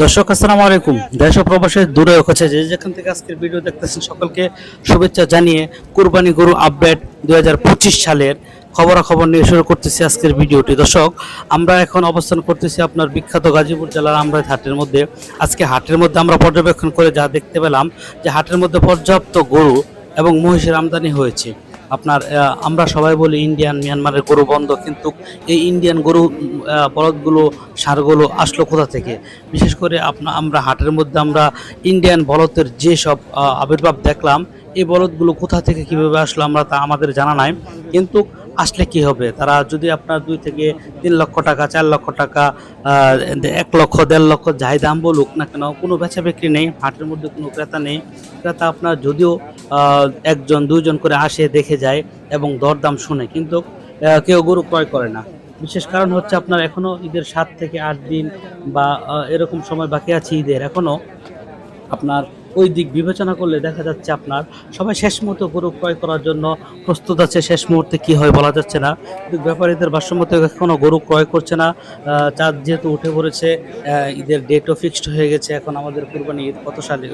দর্শক আসসালামু আলাইকুম। দেশ ও প্রবাসে দূরে ও কাছে যে যেখান থেকে আজকের ভিডিও দেখতেছেন সকলকে শুভেচ্ছা জানিয়ে কুরবানি গরু আপডেট 2025 সালের খবরাখবর নিয়ে শুরু করতেছি আজকের ভিডিওটি। দর্শক, আমরা এখন অবস্থান করতেছি আপনার বিখ্যাত গাজীপুর জেলার আমরাই হাটের মধ্যে। আজকে হাটের মধ্যে আমরা পর্যবেক্ষণ করে যা দেখতে পেলাম যে হাটের মধ্যে পর্যাপ্ত গরু এবং মহিষের আমদানি হয়েছে। আপনার আমরা সবাই বলি ইন্ডিয়ান মিয়ানমারের গরু বন্ধ, কিন্তু এই ইন্ডিয়ান গরু বলদগুলো ষাঁড়গুলো আসলো কোথা থেকে? বিশেষ করে আমরা হাটের মধ্যে আমরা ইন্ডিয়ান বলদের যে সব আবির্ভাব দেখলাম, এই বলদগুলো কোথা থেকে কিভাবে আসলো আমরা তা আমাদের জানা নাই। কিন্তু আসলে কি হবে, তারা যদি আপনার 2 থেকে 3 লক্ষ টাকা, 4 লক্ষ টাকা, 1 লক্ষ 1.5 লক্ষ যাই দাম বলুক না কেন, কোনো বেচা বিক্রি নেই, হাটের মধ্যে কোনো ক্রেতা নেই। ক্রেতা আপনার যদিও 1 জন 2 জন করে আসে দেখে যায় এবং দরদাম শুনে, কিন্তু কেউ গরু ক্রয় করে না। বিশেষ কারণ হচ্ছে আপনার এখনো ঈদের 7 থেকে 8 দিন বা এরকম সময় বাকি আছে ঈদের। এখনো আপনার ওই দিক বিবেচনা করলে দেখা যাচ্ছে আপনার সবাই শেষ মুহূর্তে গরু ক্রয় করার জন্য প্রস্তুত আছে। শেষ মুহূর্তে কি হয় বলা যাচ্ছে না, কিন্তু ব্যাপারীদের ভাষ্যমতে এখনও গরু ক্রয় করছে না। চাঁদ যেহেতু উঠে পড়েছে, ঈদের ডেটও ফিক্সড হয়ে গেছে। এখন আমাদের কুরবানি ঈদ কত সালে?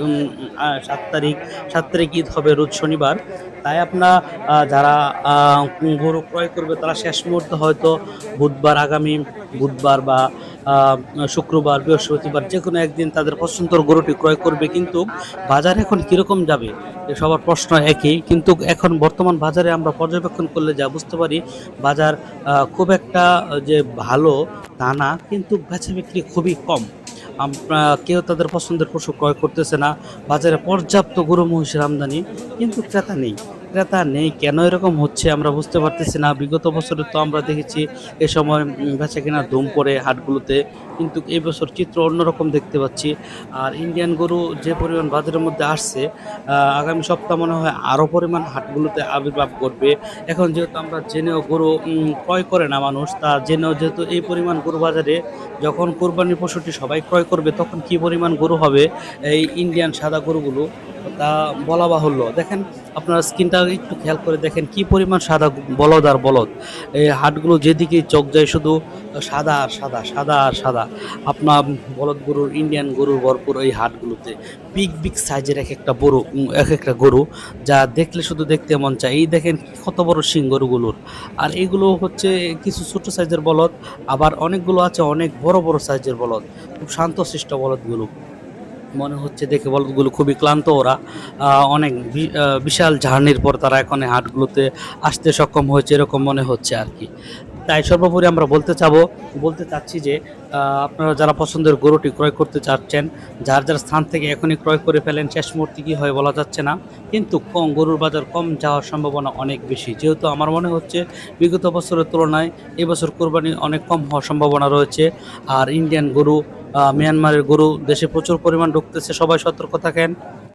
7 তারিখ। 7 তারিখ ঈদ হবে রোজ শনিবার। তাই আপনার যারা গরু ক্রয় করবে তারা শেষ মুহূর্তে হয়তো বুধবার, আগামী বুধবার বা শুক্রবার, বৃহস্পতিবার যে কোনো একদিন তাদের পছন্দের গরুটি ক্রয় করবে। কিন্তু বাজার এখন কীরকম যাবে সবার প্রশ্ন একই, কিন্তু এখন বর্তমান বাজারে আমরা পর্যবেক্ষণ করলে যা বুঝতে পারি, বাজার খুব একটা যে ভালো তা না, কিন্তু বেচা বিক্রি খুবই কম। কেউ তাদের পছন্দের পশু ক্রয় করতেছে না। বাজারে পর্যাপ্ত গরু মহিষের আমদানি, কিন্তু ক্রেতা নেই। কেন এরকম হচ্ছে আমরা বুঝতে পারতেছি না। বিগত বছরে তো আমরা দেখেছি এ সময় বেচা কেনা ধুম পড়ে হাটগুলোতে, কিন্তু এই বছর চিত্র অন্যরকম দেখতে পাচ্ছি। আর ইন্ডিয়ান গরু যে পরিমাণ বাজারের মধ্যে আসছে, আগামী সপ্তাহ মনে হয় আরও পরিমাণ হাটগুলোতে আবির্ভাব ঘটবে। এখন যেহেতু আমরা জেনেও গরু ক্রয় করে না মানুষ, তা জেনেও যেহেতু এই পরিমাণ গরু বাজারে, যখন কোরবানির পশুটি সবাই ক্রয় করবে তখন কি পরিমাণ গরু হবে এই ইন্ডিয়ান সাদা গরুগুলো, তা বলা বাহুল্য। দেখেন, আপনার স্কিনটা একটু খেয়াল করে দেখেন কি পরিমাণ সাদা বলদ আর বলদ। এই হাটগুলো যেদিকে চোখ যায় শুধু সাদা আর সাদা, সাদা আর সাদা। আপনার বলদ গরুর, ইন্ডিয়ান গরুর ভরপুর এই হাটগুলোতে। বিগ সাইজের এক একটা গরু, যা দেখলে শুধু দেখতে মন চায়। এই দেখেন কত বড় শিং গরুগুলোর। আর এগুলো হচ্ছে কিছু ছোট সাইজের বলদ, আবার অনেকগুলো আছে অনেক বড় সাইজের বলদ। খুব শান্তশিষ্ট বলদগুলো মনে হচ্ছে দেখে। বলদগুলো খুবই ক্লান্ত, ওরা অনেক বিশাল জার্নির পর তারা এখন এই হাটগুলোতে আসতে সক্ষম হয়েছে, এরকম মনে হচ্ছে আর কি। তাই সর্বোপরি আমরা বলতে চাচ্ছি যে আপনারা যারা পছন্দের গরুটি ক্রয় করতে চাচ্ছেন, যার স্থান থেকে এখনই ক্রয় করে ফেলেন। শেষ মুহূর্তে কী হয় বলা যাচ্ছে না, কিন্তু গরুর বাজার কম যাওয়ার সম্ভাবনা অনেক বেশি। যেহেতু আমার মনে হচ্ছে বিগত বছরের তুলনায় এবছর কোরবানি অনেক কম হওয়ার সম্ভাবনা রয়েছে। আর ইন্ডিয়ান গরু, মিয়ানমারের গরু দেশে প্রচুর পরিমাণ ঢুকতেছে, সবাই সতর্ক থাকেন।